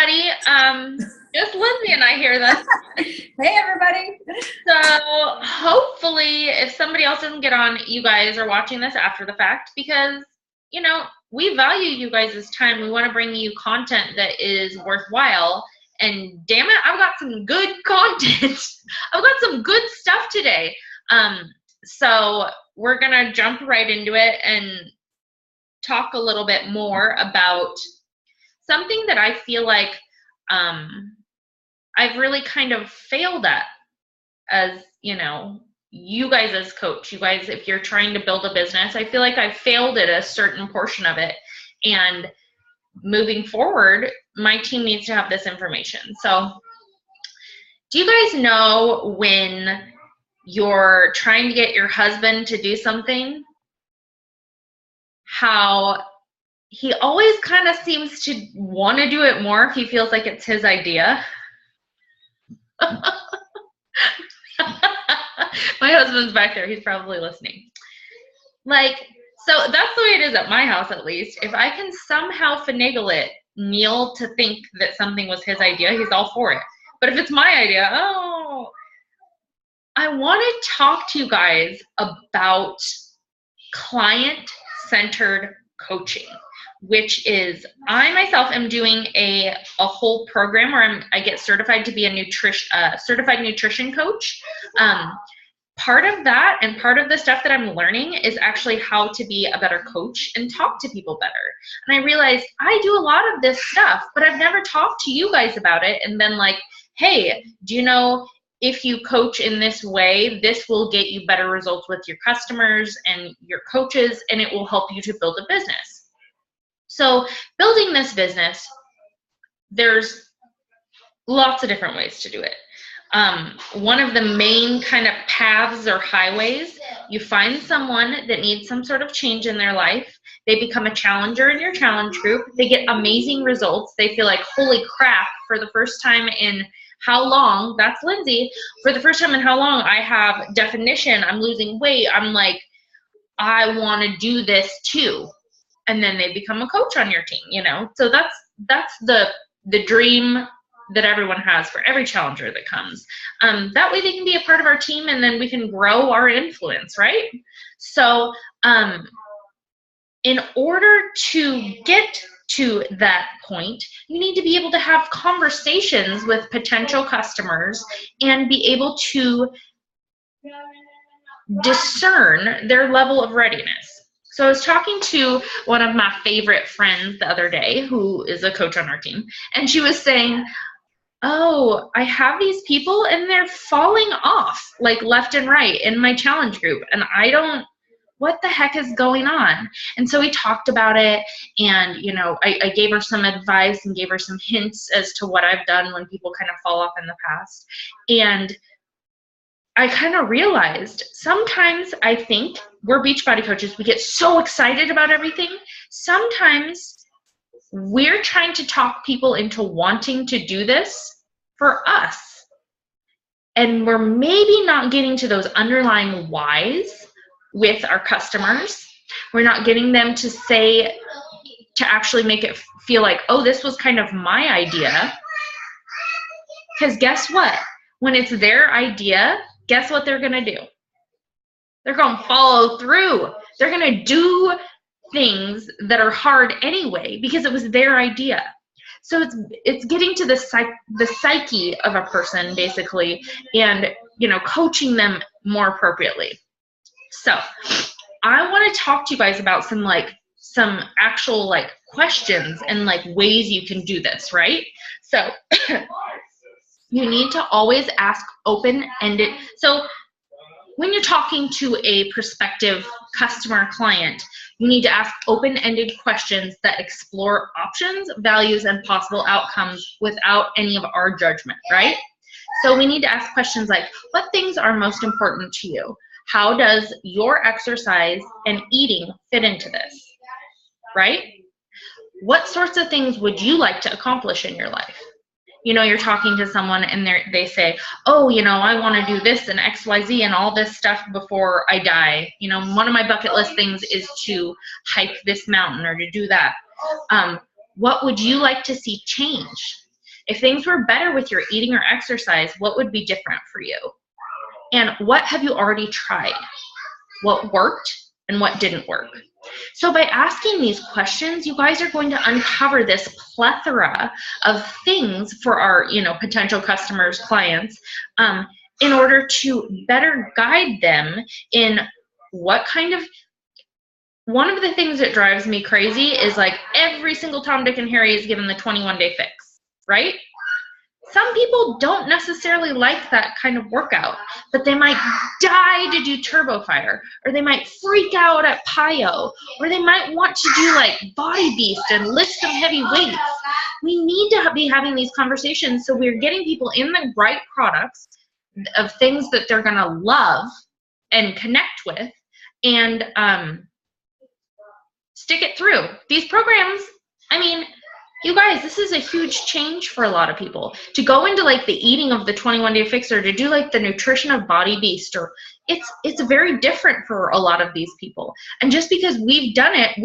everybody. Just Lindsay and I hear this. Hey, everybody. So hopefully if somebody else doesn't get on, you guys are watching this after the fact because, you know, we value you guys' time. We want to bring you content that is worthwhile. And damn it, I've got some good content. I've got some good stuff today. So we're going to jump right into it and talk a little bit more about something that I feel like I've really kind of failed at as, you know, you guys as coach. You guys, if you're trying to build a business, I feel like I've failed at a certain portion of it. And moving forward, my team needs to have this information. So do you guys know when you're trying to get your husband to do something, how he always kind of seems to want to do it more if he feels like it's his idea? My husband's back there. He's probably listening. Like, so that's the way it is at my house, at least. If I can somehow finagle it, Neil to think that something was his idea, he's all for it. But if it's my idea, oh, I want to talk to you guys about client-centered coaching, which is I myself am doing a whole program where I get certified to be a certified nutrition coach. Part of that and part of the stuff that I'm learning is actually how to be a better coach and talk to people better. And I realized I do a lot of this stuff, but I've never talked to you guys about it and been like, hey, do you know if you coach in this way, this will get you better results with your customers and your coaches, and it will help you to build a business. So building this business, there's lots of different ways to do it. One of the main kind of paths or highways, you find someone that needs some sort of change in their life. They become a challenger in your challenge group. They get amazing results. They feel like, holy crap, for the first time in how long, that's Lindsay, for the first time in how long I have definition, I'm losing weight, I'm like, I want to do this too. And then they become a coach on your team, you know? So that's the dream that everyone has for every challenger that comes. That way they can be a part of our team and then we can grow our influence, right? So in order to get to that point, you need to be able to have conversations with potential customers and be able to discern their level of readiness. So I was talking to one of my favorite friends the other day who is a coach on our team, and she was saying, oh, I have these people and they're falling off like left and right in my challenge group, and what the heck is going on? And so we talked about it, and, you know, I gave her some advice and gave her some hints as to what I've done when people kind of fall off in the past. And I kind of realized sometimes I think we're Beachbody coaches. We get so excited about everything. Sometimes we're trying to talk people into wanting to do this for us. And we're maybe not getting to those underlying whys with our customers. We're not getting them to actually make it feel like, oh, this was kind of my idea. Because guess what? When it's their idea, guess what they're going to do? They're going to follow through. They're going to do things that are hard anyway because it was their idea. So it's getting to the psyche of a person, basically, and, you know, coaching them more appropriately. So I want to talk to you guys about some actual questions and ways you can do this, right? So you need to always ask open-ended. So when you're talking to a prospective customer client, you need to ask open-ended questions that explore options, values, and possible outcomes without any of our judgment, right? So we need to ask questions like, what things are most important to you? How does your exercise and eating fit into this, right? What sorts of things would you like to accomplish in your life? You know, you're talking to someone and they say, oh, you know, I want to do this and XYZ and all this stuff before I die. You know, one of my bucket list things is to hike this mountain or to do that. What would you like to see change? If things were better with your eating or exercise, what would be different for you? And what have you already tried? What worked and what didn't work? So by asking these questions, you guys are going to uncover this plethora of things for our, potential customers, clients, in order to better guide them in what kind of. One of the things that drives me crazy is like every single Tom, Dick, and Harry is given the 21-day fix, right? Some people don't necessarily like that kind of workout, but they might die to do Turbo Fire, or they might freak out at Pio, or they might want to do like Body Beast and lift some heavy weights. We need to be having these conversations so we're getting people in the right products of things that they're going to love and connect with, and stick it through. These programs, you guys, this is a huge change for a lot of people. To go into like the eating of the 21-day fix, or to do like the nutrition of Body Beast, or it's very different for a lot of these people. And just because we've done it,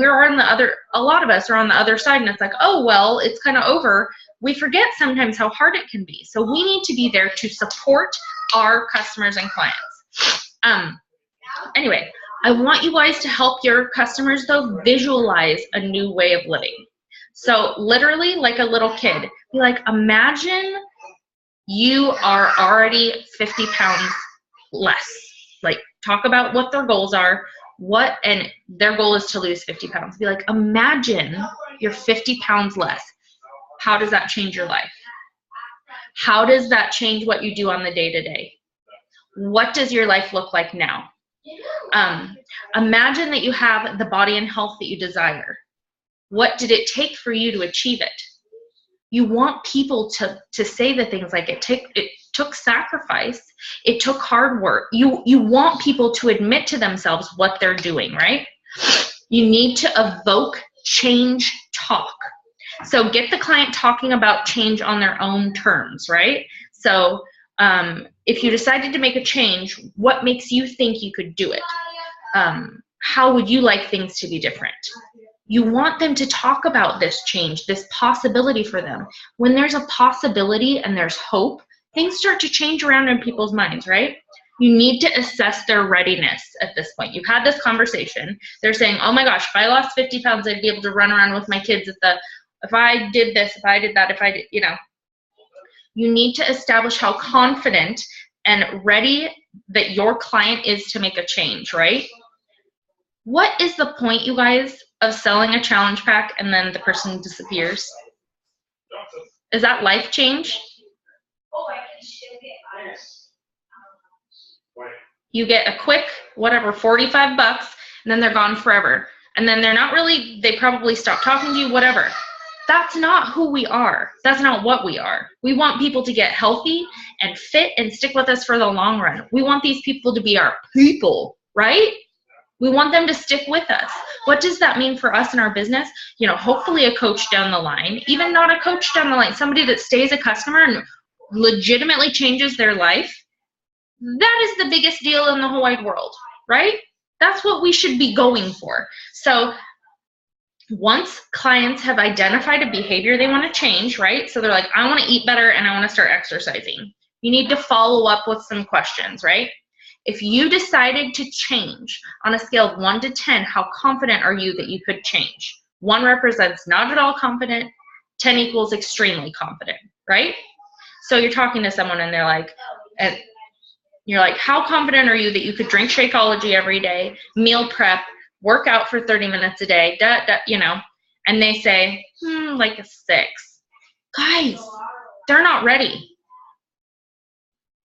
a lot of us are on the other side, and it's like, oh, well, it's kind of over. We forget sometimes how hard it can be. So we need to be there to support our customers and clients. Anyway, I want you guys to help your customers, though, visualize a new way of living. So literally, like a little kid, be like, imagine you are already 50 pounds less. Like, talk about what their goals are, and their goal is to lose 50 pounds. Be like, imagine you're 50 pounds less. How does that change your life? How does that change what you do on the day-to-day? What does your life look like now? Imagine that you have the body and health that you desire. What did it take for you to achieve it? You want people to say the things like it took sacrifice, it took hard work. You want people to admit to themselves what they're doing, right? You need to evoke change talk. So get the client talking about change on their own terms, right? So if you decided to make a change, what makes you think you could do it? How would you like things to be different? You want them to talk about this change, this possibility for them. When there's a possibility and there's hope, things start to change around in people's minds, right? You need to assess their readiness at this point. You've had this conversation. They're saying, oh my gosh, if I lost 50 pounds, I'd be able to run around with my kids if I did this, if I did that, if I did, You need to establish how confident and ready that your client is to make a change, right? What is the point, you guys, of selling a challenge pack and then the person disappears? Is that life change? You get a quick, 45 bucks, and then they're gone forever. And then they probably stop talking to you, whatever. That's not who we are. That's not what we are. We want people to get healthy and fit and stick with us for the long run. We want these people to be our people, right? We want them to stick with us. What does that mean for us in our business? Hopefully a coach down the line, even not a coach down the line, somebody that stays a customer and legitimately changes their life. That is the biggest deal in the whole wide world, right? That's what we should be going for. So once clients have identified a behavior they want to change, right? So they're like, I want to eat better and I want to start exercising. You need to follow up with some questions, right? If you decided to change on a scale of 1 to 10, how confident are you that you could change? 1 represents not at all confident, 10 equals extremely confident, right? So you're talking to someone and you're like, how confident are you that you could drink Shakeology every day, meal prep, work out for 30 minutes a day, and they say, like a 6. Guys, they're not ready.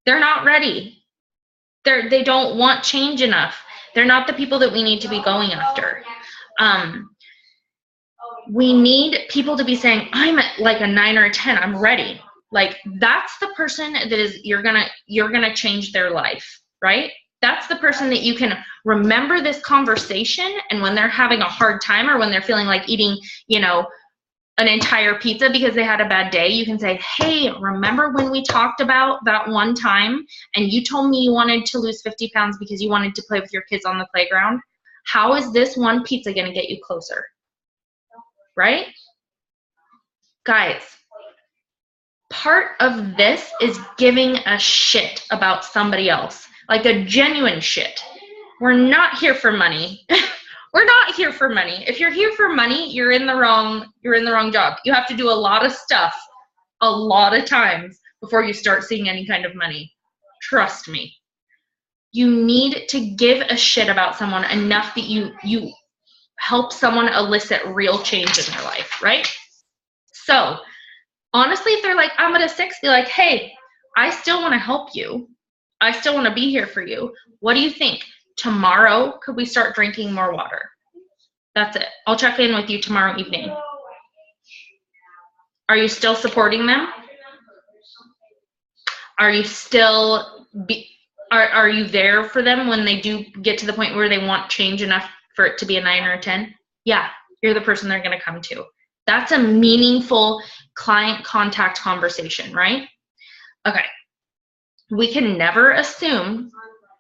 They're not ready. They don't want change enough. They're not the people that we need to be going after. We need people to be saying, I'm at like a 9 or a 10. I'm ready. Like, that's the person that is you're gonna change their life, right? That's the person that you can remember this conversation, and when they're having a hard time or when they're feeling like eating, an entire pizza because they had a bad day, you can say, hey, remember when we talked about that one time and you told me you wanted to lose 50 pounds because you wanted to play with your kids on the playground? How is this one pizza going to get you closer? Right? Guys, part of this is giving a shit about somebody else, like a genuine shit. We're not here for money. We're not here for money. If you're here for money, you're in the wrong job. You have to do a lot of stuff a lot of times before you start seeing any kind of money. Trust me. You need to give a shit about someone enough that you help someone elicit real change in their life, right? So honestly, if they're like, I'm at a 6, be like, hey, I still want to help you. I still want to be here for you. What do you think? Tomorrow, could we start drinking more water? That's it. I'll check in with you tomorrow evening. Are you still supporting them? Are you still are you there for them when they do get to the point where they want change enough for it to be a 9 or a 10? Yeah, you're the person they're going to come to. That's a meaningful client contact conversation, right? Okay. We can never assume,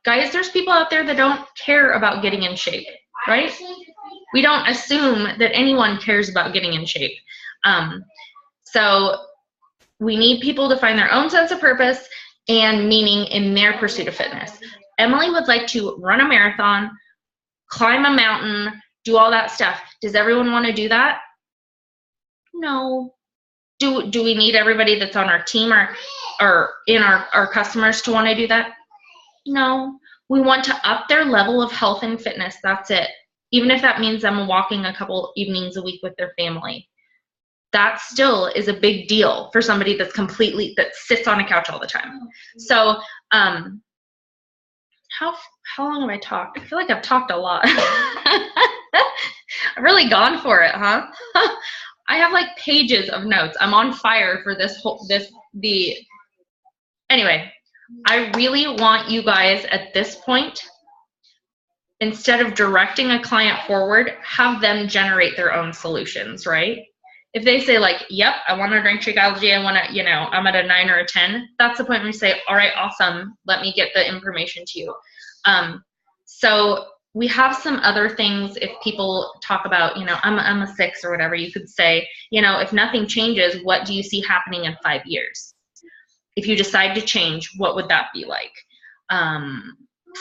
guys, there's people out there that don't care about getting in shape, right? We don't assume that anyone cares about getting in shape. So we need people to find their own sense of purpose and meaning in their pursuit of fitness. Emily would like to run a marathon, climb a mountain, do all that stuff. Does everyone want to do that? No. Do we need everybody that's on our team or in our customers to want to do that? No. We want to up their level of health and fitness. That's it. Even if that means them walking a couple evenings a week with their family. That still is a big deal for somebody that sits on a couch all the time. So, how long have I talked? I feel like I've talked a lot. I've really gone for it, huh? I have like pages of notes. I'm on fire for anyway, I really want you guys at this point, instead of directing a client forward, have them generate their own solutions, right? If they say like, yep, I want to drink Shakeology, I want to, I'm at a 9 or a 10, that's the point where you say, all right, awesome, let me get the information to you. So we have some other things. If people talk about, I'm a 6 or whatever, you could say, if nothing changes, what do you see happening in 5 years? If you decide to change, what would that be like?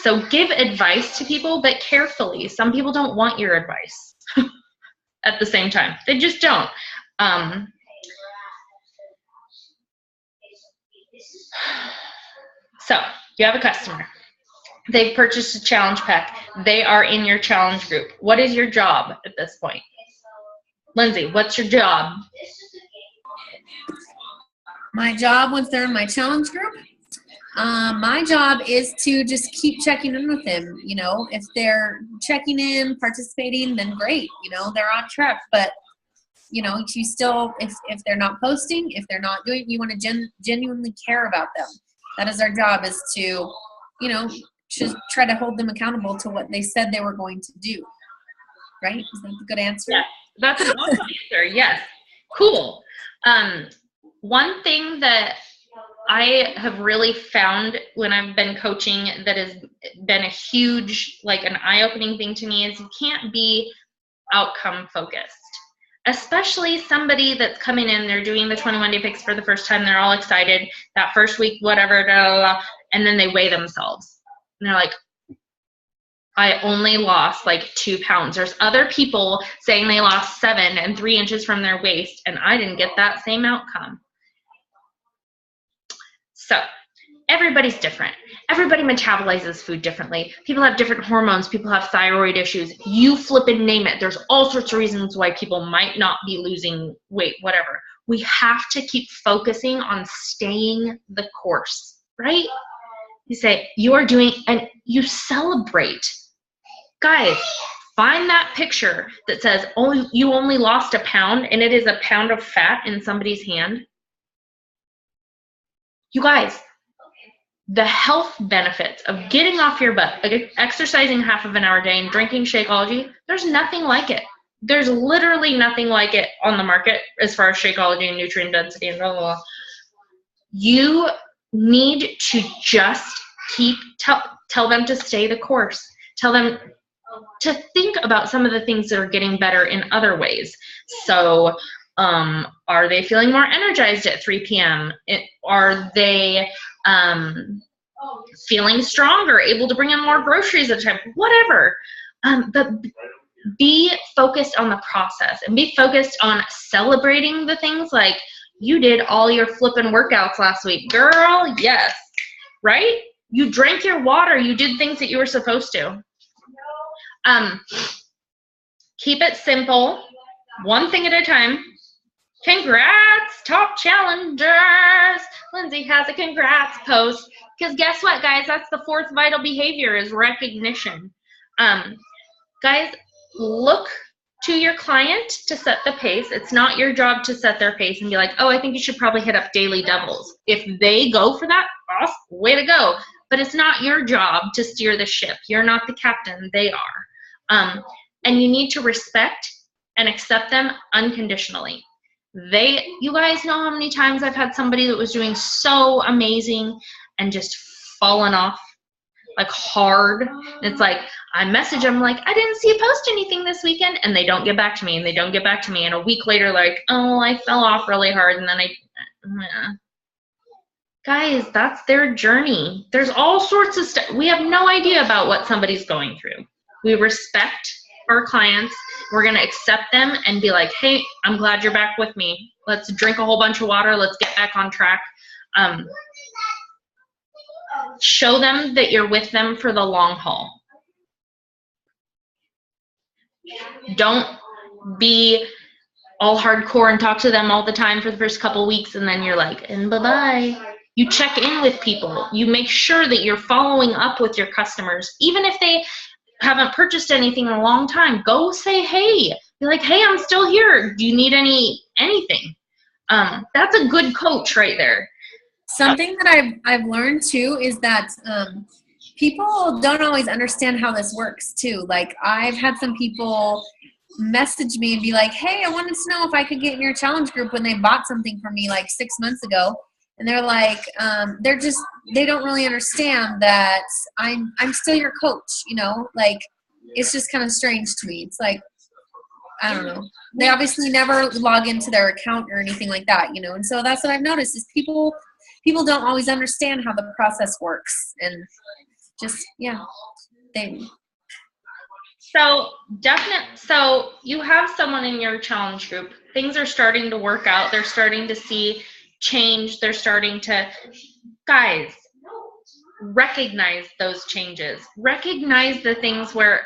So give advice to people, but carefully. Some people don't want your advice at the same time. They just don't. So you have a customer. They've purchased a challenge pack. They are in your challenge group. What is your job at this point? Lindsay, what's your job? My job once they're in my challenge group, my job is to just keep checking in with them. If they're checking in, participating, then great. They're on track. But you still, if they're not posting, if they're not doing, you want to genuinely care about them. That is our job, is to, just try to hold them accountable to what they said they were going to do. Right? Is that a good answer? Yeah, that's an awesome answer. Yes. Cool. One thing that I have really found when I've been coaching that has been a huge, an eye-opening thing to me is you can't be outcome focused. Especially somebody that's coming in, they're doing the 21-day fix for the first time, they're all excited, that first week, whatever, and then they weigh themselves. And they're like, I only lost 2 pounds. There's other people saying they lost 7 and 3 inches from their waist, and I didn't get that same outcome. So everybody's different. Everybody metabolizes food differently. People have different hormones. People have thyroid issues. You flip and name it. There's all sorts of reasons why people might not be losing weight, whatever. We have to keep focusing on staying the course, right? You say, you are doing, and you celebrate. Guys, find that picture that says, oh, you only lost a pound, and it is a pound of fat in somebody's hand. You guys, the health benefits of getting off your butt, exercising half of an hour a day and drinking Shakeology, there's nothing like it. There's literally nothing like it on the market as far as Shakeology and nutrient density and blah, blah, blah. You need to just tell them to stay the course. Tell them to think about some of the things that are getting better in other ways. So Are they feeling more energized at 3 p.m.? Are they feeling stronger, able to bring in more groceries at a time? Whatever. But be focused on the process and be focused on celebrating the things like you did all your flipping workouts last week. Girl, yes. Right? You drank your water. You did things that you were supposed to. Keep it simple. One thing at a time. Congrats, top challengers. Lindsay has a congrats post. Because guess what, guys? That's the fourth vital behavior is recognition. Guys, look to your client to set the pace. It's not your job to set their pace and be like, oh, I think you should probably hit up daily doubles. If they go for that, awesome, way to go. But it's not your job to steer the ship. You're not the captain. They are. And you need to respect and accept them unconditionally. You guys know how many times I've had somebody that was doing so amazing and just fallen off like hard. It's like I message them like, I didn't see you post anything this weekend, and they don't get back to me, and they don't get back to me, and a week later like, oh, I fell off really hard, and then guys, that's their journey. There's all sorts of stuff. We have no idea about what somebody's going through. We respect our clients. We're going to accept them and be like, hey, I'm glad you're back with me. Let's drink a whole bunch of water. Let's get back on track. Show them that you're with them for the long haul. Don't be all hardcore and talk to them all the time for the first couple weeks and then you're like, and bye-bye. You check in with people. You make sure that you're following up with your customers. Even if they haven't purchased anything in a long time, go say hey. Be like, hey, I'm still here. Do you need anything? That's a good coach right there. Something that I've learned too is that people don't always understand how this works too. Like I've had some people message me and be like, hey, I wanted to know if I could get in your challenge group when they bought something from me like 6 months ago. And they're like, they don't really understand that I'm still your coach, you know, like it's just kind of strange to me. It's like, I don't know. They obviously never log into their account or anything like that, you know? And so that's what I've noticed is people don't always understand how the process works and just, yeah. So you have someone in your challenge group. Things are starting to work out. They're starting to see change. They're starting to, guys, recognize those changes. Recognize the things where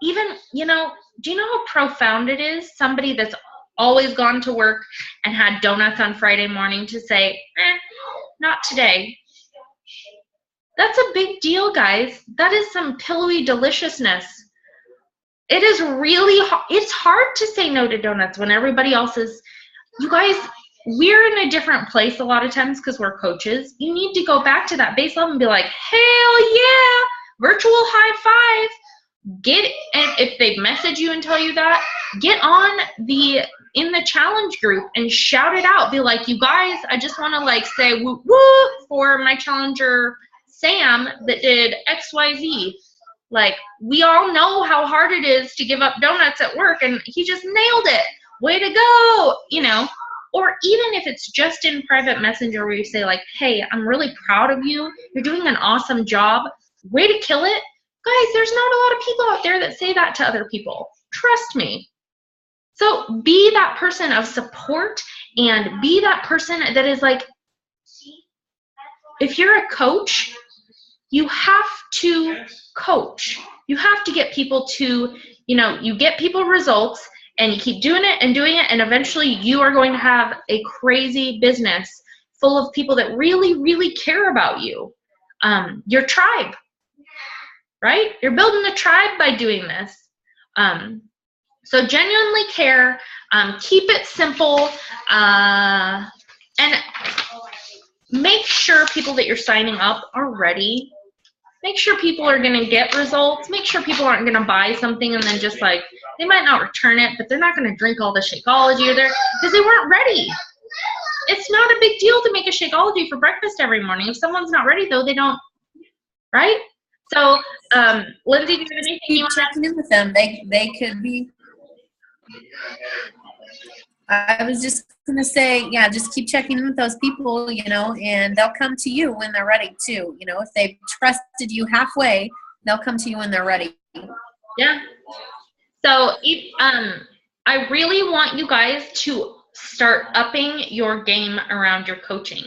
even, do you know how profound it is? Somebody that's always gone to work and had donuts on Friday morning to say, not today. That's a big deal, guys. That is some pillowy deliciousness. It is really it's hard to say no to donuts when everybody else is. You guys, we're in a different place a lot of times because we're coaches. You need to go back to that base level and be like, hell yeah, virtual high five. And if they message you and tell you that, get on in the challenge group and shout it out. Be like, you guys, I just want to like say woo woo for my challenger Sam that did XYZ. Like, we all know how hard it is to give up donuts at work, and he just nailed it. Way to go, Or even if it's just in private messenger where you say like, hey, I'm really proud of you. You're doing an awesome job. Way to kill it. Guys, there's not a lot of people out there that say that to other people. Trust me. So be that person of support and be that person that is like, if you're a coach, you have to coach. You have to get people to, you get people results and you keep doing it, and eventually you are going to have a crazy business full of people that really, really care about you. Your tribe, right? You're building a tribe by doing this. So genuinely care, keep it simple, and make sure people that you're signing up are ready. Make sure people are going to get results. Make sure people aren't going to buy something and then just like, they might not return it, but they're not going to drink all the Shakeology because they weren't ready. It's not a big deal to make a Shakeology for breakfast every morning. If someone's not ready, though, they don't, right? So, Lindsay, do you have anything you want to checking in with them? They could be. I was just going to say, yeah, just keep checking in with those people, you know, and they'll come to you when they're ready too. You know, if they've trusted you halfway, they'll come to you when they're ready. Yeah. So I really want you guys to start upping your game around your coaching.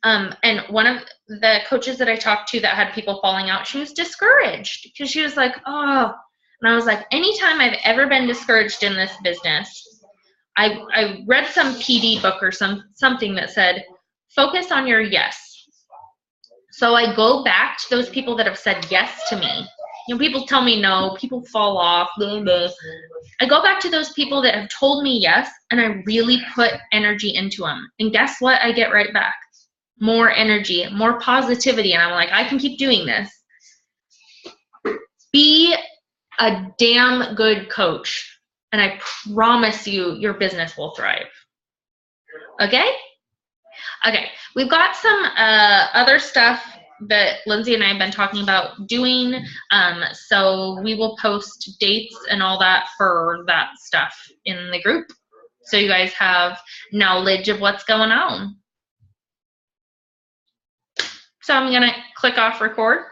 And one of the coaches that I talked to that had people falling out, she was discouraged because she was like, oh, and I was like, anytime I've ever been discouraged in this business, I read some PD book or something that said, focus on your yes. So I go back to those people that have said yes to me. You know, people tell me no, people fall off, blah, blah. I go back to those people that have told me yes, and I really put energy into them. And guess what? I get right back. More energy, more positivity. And I'm like, I can keep doing this. Be a damn good coach. And I promise you, your business will thrive. Okay? Okay. We've got some other stuff that Lindsay and I have been talking about doing. So we will post dates and all that for that stuff in the group. So you guys have knowledge of what's going on. So I'm going to click off record.